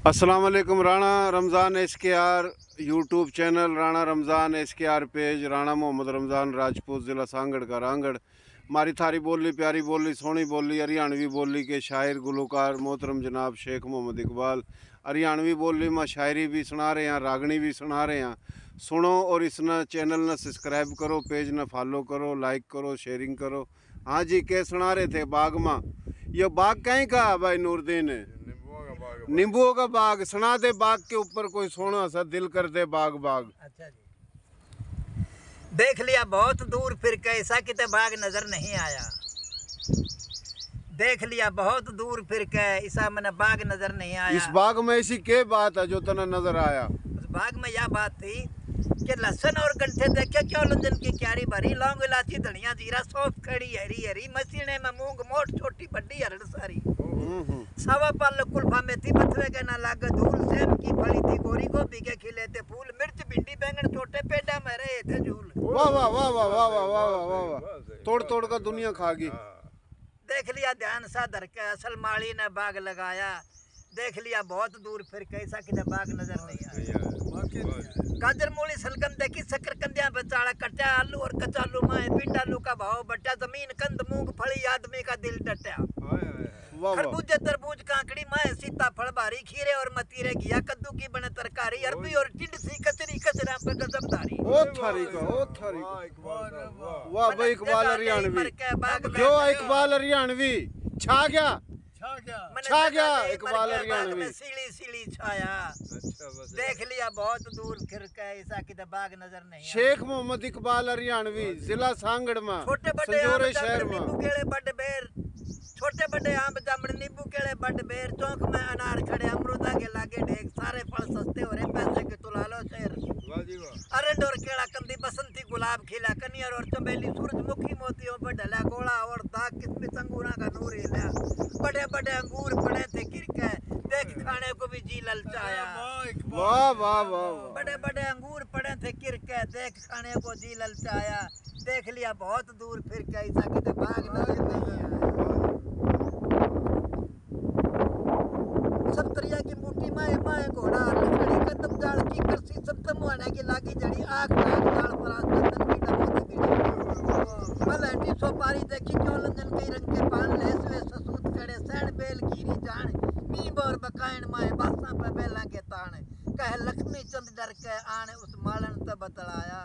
अस्सलाम वालेकुम। Rana Ramzan SKR YouTube channel, Rana Ramzan SKR page, Rana Mohammad Ramzan Rajput, ज़िला सांगड़ का रांगड़। मारी थारी बोली, प्यारी बोली, सोहनी बोली, हरियाणवी बोली के शायर गुलकार मोहतरम जनाब शेख मोहम्मद इकबाल हरियाणवी बोली में शायरी भी सुना रहे हैं, रागनी भी सुना रहे हैं। सुनो और इस चैनल न सब्सक्राइब करो, पेज न फॉलो करो, लाइक करो, शेयरिंग करो। हाँ जी, के सुना रहे थे बाग में? ये बाग कहीं का भाई नूरदीन? नींबुओं का बाग। सुना दे बाग के ऊपर कोई सोना सा, दिल कर दे बाग बाग। अच्छा जी, देख लिया बहुत दूर फिर कैसा किते बाग नजर नहीं आया। देख लिया बहुत दूर फिर के ऐसा मैंने बाग नजर नहीं आया। इस बाग में ऐसी क्या बात है जो तना नजर आया? उस बाग में यह बात थी कि लहसुन और गंठे देखे क्यों लंदन की क्यारी भरी, लौंग इलायची धनिया जीरा सौंफ खड़ी हरी हरी, मसीने में मूंग मोट छोटी बड्डी हरड़ सारी, सवा पल कुल्फा मेथी बथवे के ना लागे धूल, सेम की फली थी गोरी, गोभी के खिले थे फूल, मिर्च भिंडी बैंगन छोटे पेड़ा में रहे थे झूल। वाह वाह वाह वाह वाह वाह वाह वाह वाह, तोड़ तोड़ का दुनिया खा गई। देख लिया ध्यान सा धर के असल माली ने बाग लगाया। देख लिया बहुत दूर फिर कैसा किधर बाग नजर नहीं आया। गाजर मूली सलगम देखी शकरकंदियां बेचारा कट्या, आलू और कचालू माए पिंड आलू का भाव बट्या, जमीन कंद मूंगफली आदमी का दिल डट्या, खरबूजे तरबूज काकड़ी माए सीताफल भारी, खीरे और मतीरे घिया, कद्दू की बने तरकारी, अरबी और टिंडसी कचरी कचरा पे गजबदारी। ओ थारी का, ओ थारी का, वाह भाई इकबाल हरियाणवी, जो इकबाल हरियाणवी छा गया इकबाल हरियाणवी, सीढ़ी सीढ़ी छाया। देख लिया बहुत दूर फिर के ऐसा किधर बाग नजर नहीं। शेख मोहम्मद इकबाल हरियाणवी, जिला सांगड़ में, छोटे बड़े शहर में, बड़े बेर छोटे बड़े आम जामन नींबू केले बड़ बेर, चौक में अनार खड़े अमरूदा के लागे ढेक, सारे फल सस्ते हो रहे पैसे के तुला लो शेर। अरंड और केला कंदी बसंती गुलाब खिला, कनियर और चमेली सूरजमुखी मोतियों पर ढला, गोला और दाग किस्मिस अंगूरा का नूर हिला, बड़े बड़े अंगूर पड़े थे गिरके, देख खाने को भी जी ललचाया। वाह वाह वाह, बड़े बड़े अंगूर पड़े थे गिरके, देख खाने को जी ललचाया। देख लिया बहुत दूर फिर कैसा किते बाग नजर नहीं आया। सप्तरिया की बूटी माए माए घोड़ा लकड़ी कदम जाल की करसी, सब तमुआने की लागी जड़ी, आँख नाक जाल परास चंदन की नमोदी बिड़ी, मलहटी सोपारी देखी क्यों लंदन कई रंग के पान, लेसवे ससूत खड़े सैन बेल घीरी जान, नींब और बकायन माए बासा पे बेला के तान, कह लक्ष्मी चंद डर के आने उस मालन तो बतलाया।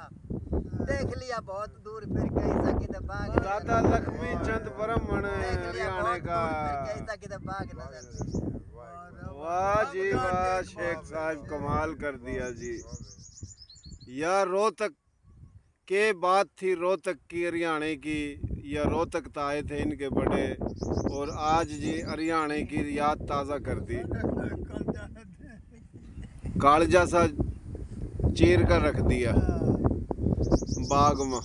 देख लिया बहुत दूर फिर कैसा किधर बाग, दादा लक्ष्मी चंद ब्राह्मण हरियाणा का, कैसा किधर बाग नजर। वाह जी वाह, शेख साहब कमाल कर दिया जी। यह रोहतक के बात थी, रोहतक की हरियाणा की, या रोहतक तो आए थे इनके बड़े, और आज जी हरियाणा की याद ताज़ा कर दी, कालजा सा चीर कर रख दिया बाग में।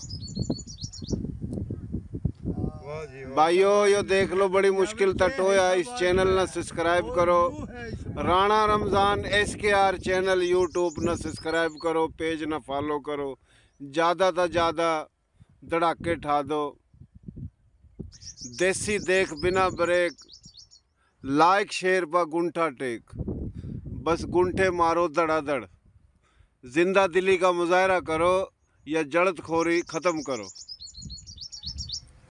भाइयों यो देख लो, बड़ी मुश्किल टटोया, इस चैनल न सब्सक्राइब करो, Rana Ramzan SKR channel YouTube न सब्सक्राइब करो, पेज न फॉलो करो, ज़्यादा तो ज़्यादा धड़ाके ठा दो, देसी देख बिना ब्रेक, लाइक शेयर पर गुंठा टेक, बस गुंठे मारो धड़ाधड़, जिंदा दिली का मुजाहरा करो या जड़त खोरी ख़त्म करो।